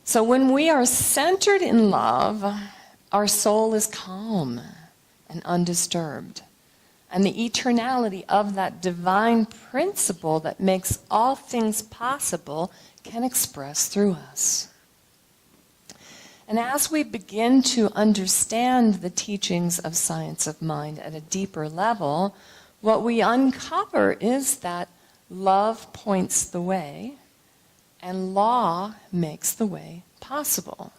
So when we are centered in love, our soul is calm and undisturbed. And the eternality of that divine principle that makes all things possible can express through us. And as we begin to understand the teachings of science of mind at a deeper level, what we uncover is that love points the way and law makes the way possible.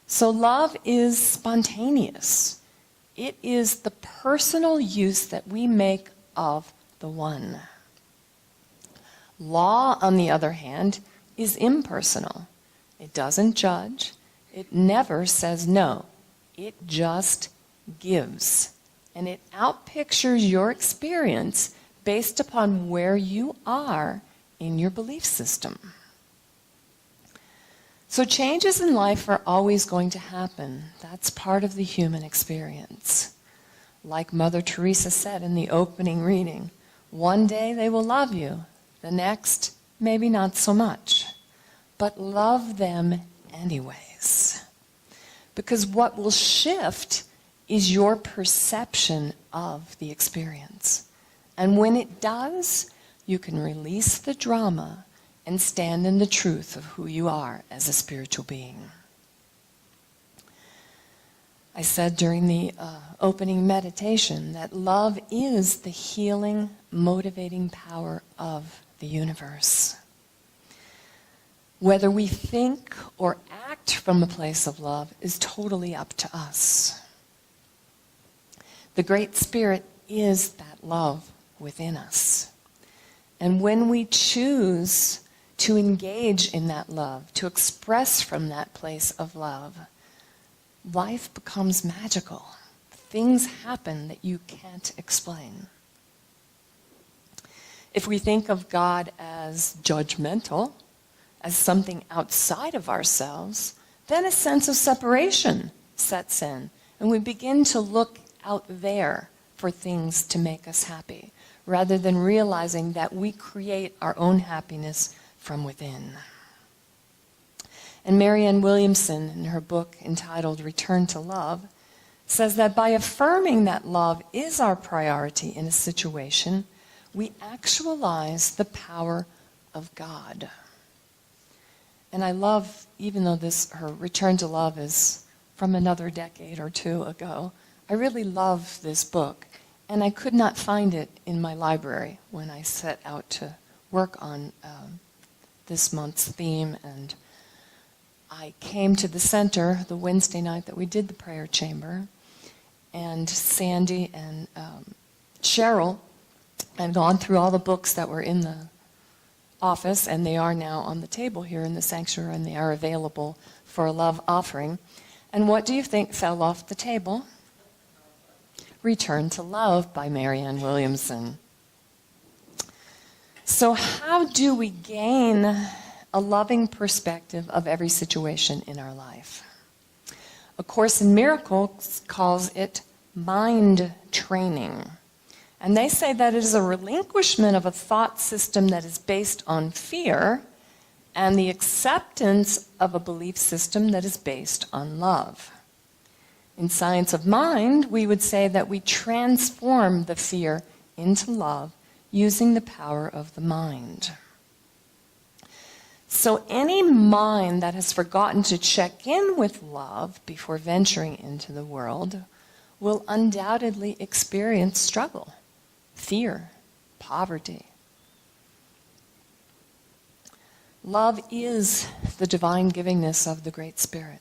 So love is spontaneous. It is the personal use that we make of the one. Law, on the other hand, is impersonal. It doesn't judge. It never says no. It just gives. And it outpictures your experience based upon where you are in your belief system. So changes in life are always going to happen. That's part of the human experience. Like Mother Teresa said in the opening reading, one day they will love you, the next maybe not so much. But love them anyways. Because what will shift is your perception of the experience. And when it does, you can release the drama and stand in the truth of who you are as a spiritual being. I said during the opening meditation that love is the healing, motivating power of the universe. Whether we think or act from a place of love is totally up to us. The Great Spirit is that love within us. And when we choose to engage in that love, to express from that place of love, life becomes magical. Things happen that you can't explain. If we think of God as judgmental, as something outside of ourselves, then a sense of separation sets in, and we begin to look out there for things to make us happy, rather than realizing that we create our own happiness from within. And Marianne Williams, in her book entitled Return to Love, says that by affirming that love is our priority in a situation, we actualize the power of God. And I love, even though her Return to Love is from another decade or two ago, I really love this book. And I could not find it in my library when I set out to work on this month's theme. And I came to the center the Wednesday night that we did the prayer chamber. And Sandy and Cheryl had gone through all the books that were in the office, and they are now on the table here in the sanctuary, and they are available for a love offering. And what do you think fell off the table? Return to Love by Marianne Williams. So how do we gain a loving perspective of every situation in our life? A Course in Miracles calls it mind training. And they say that it is a relinquishment of a thought system that is based on fear and the acceptance of a belief system that is based on love. In Science of Mind, we would say that we transform the fear into love using the power of the mind. So any mind that has forgotten to check in with love before venturing into the world will undoubtedly experience struggle, fear, poverty. Love is the divine givingness of the Great Spirit,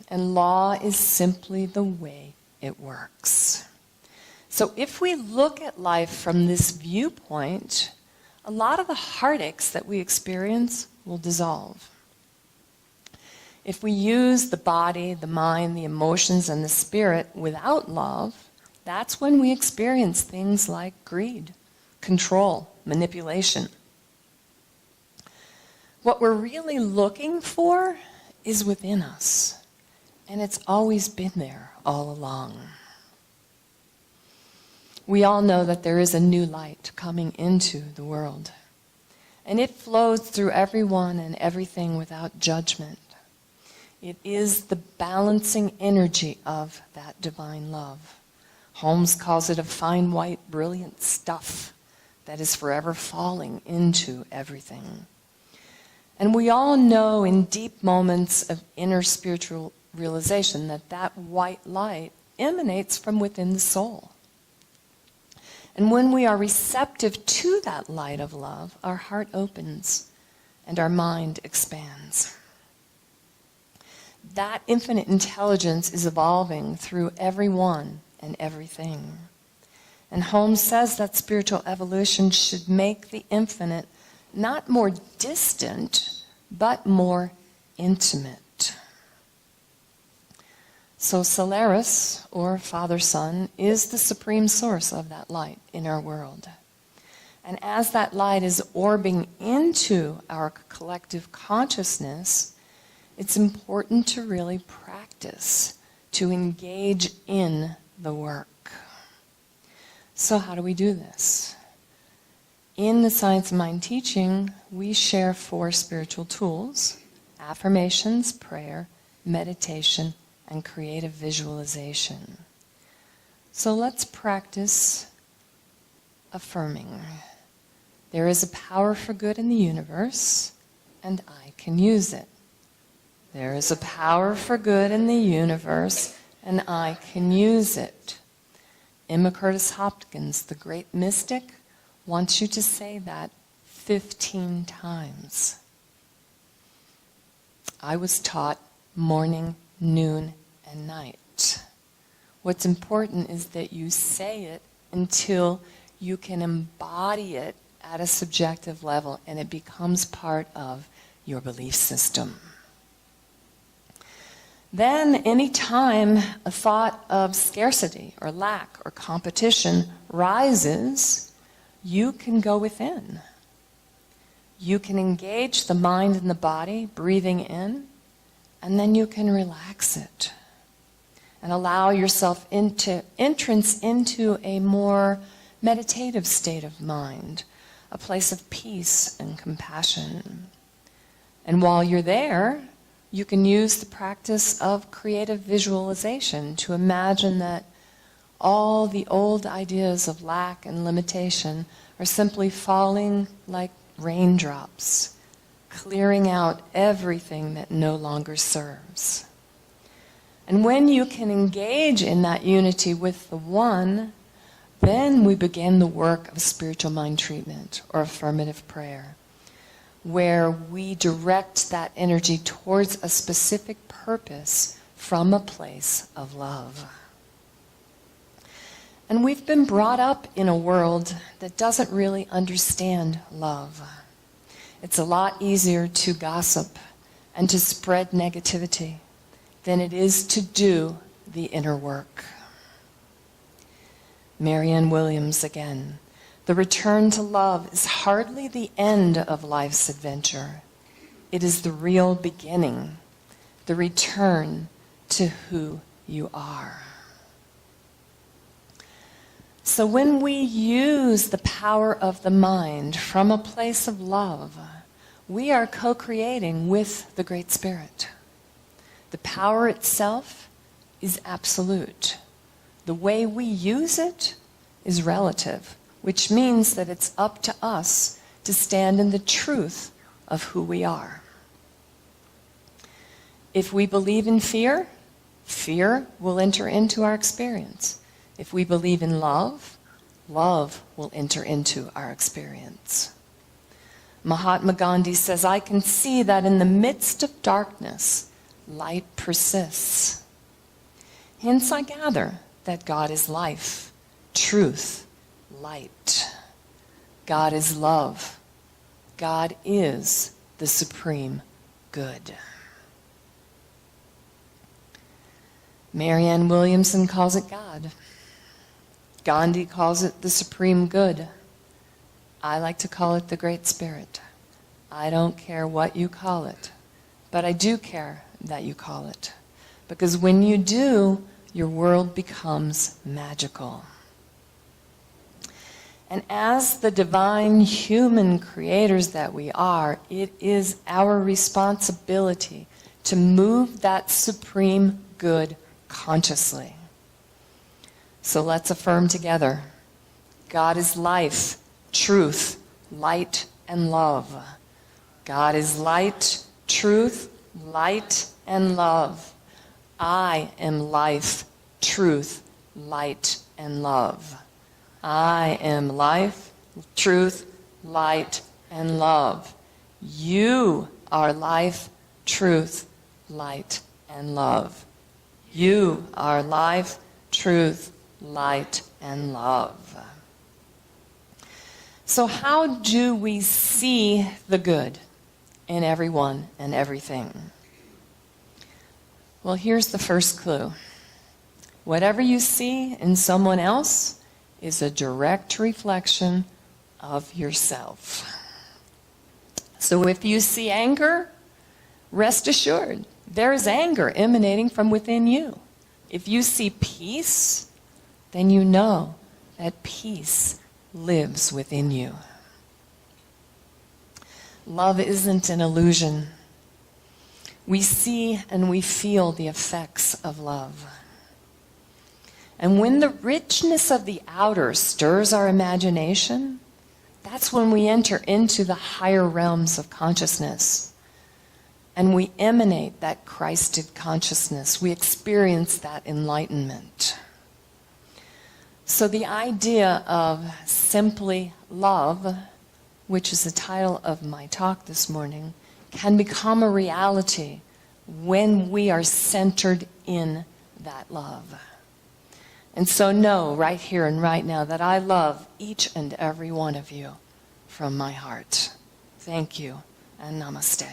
and law is simply the way it works. So if we look at life from this viewpoint, a lot of the heartaches that we experience will dissolve. If we use the body, the mind, the emotions, and the spirit without love, that's when we experience things like greed, control, manipulation. What we're really looking for is within us, and it's always been there all along. We all know that there is a new light coming into the world, and it flows through everyone and everything without judgment. It is the balancing energy of that divine love. Holmes calls it a fine white brilliant stuff that is forever falling into everything. And we all know in deep moments of inner spiritual realization that that white light emanates from within the soul. And when we are receptive to that light of love, our heart opens and our mind expands. That infinite intelligence is evolving through everyone and everything. And Holmes says that spiritual evolution should make the infinite not more distant, but more intimate. So Solaris, or Father-Son, is the supreme source of that light in our world. And as that light is orbing into our collective consciousness, it's important to really practice, to engage in the work. So how do we do this? In the Science of Mind teaching, we share 4 spiritual tools: affirmations, prayer, meditation, and creative visualization. So let's practice affirming. There is a power for good in the universe, and I can use it. There is a power for good in the universe, and I can use it. Emma Curtis Hopkins, the great mystic, wants you to say that 15 times. I was taught morning, noon, and night. What's important is that you say it until you can embody it at a subjective level and it becomes part of your belief system. Then, any time a thought of scarcity or lack or competition rises, you can go within. You can engage the mind and the body, breathing in, and then you can relax it and allow yourself entrance into a more meditative state of mind, a place of peace and compassion. And while you're there, you can use the practice of creative visualization to imagine that all the old ideas of lack and limitation are simply falling like raindrops, clearing out everything that no longer serves. And when you can engage in that unity with the One, then we begin the work of spiritual mind treatment or affirmative prayer, where we direct that energy towards a specific purpose from a place of love. And we've been brought up in a world that doesn't really understand love. It's a lot easier to gossip and to spread negativity than it is to do the inner work. Marianne Williams again. The return to love is hardly the end of life's adventure. It is the real beginning, the return to who you are. So when we use the power of the mind from a place of love, we are co-creating with the Great Spirit. The power itself is absolute. The way we use it is relative, which means that it's up to us to stand in the truth of who we are. If we believe in fear, fear will enter into our experience. If we believe in love, love will enter into our experience. Mahatma Gandhi says, I can see that in the midst of darkness, light persists. Hence I gather that God is life, truth, light. God is love. God is the supreme good. Marianne Williamson calls it God. Gandhi calls it the supreme good. I like to call it the Great Spirit. I don't care what you call it, but I do care that you call it. Because when you do, your world becomes magical. And as the divine human creators that we are, it is our responsibility to move that supreme good consciously. So let's affirm together. God is life, truth, light, and love. God is light, truth, light, and love. I am life, truth, light, and love. I am life, truth, light, and love. You are life, truth, light, and love. You are life, truth, light, and love. So how do we see the good in everyone and everything? Well, here's the first clue. Whatever you see in someone else is a direct reflection of yourself. So if you see anger, rest assured, there is anger emanating from within you. If you see peace, then you know that peace lives within you. Love isn't an illusion. We see and we feel the effects of love. And when the richness of the outer stirs our imagination, that's when we enter into the higher realms of consciousness. And we emanate that Christed consciousness. We experience that enlightenment. So the idea of simply love, which is the title of my talk this morning, can become a reality when we are centered in that love. And so know right here and right now that I love each and every one of you from my heart. Thank you and namaste.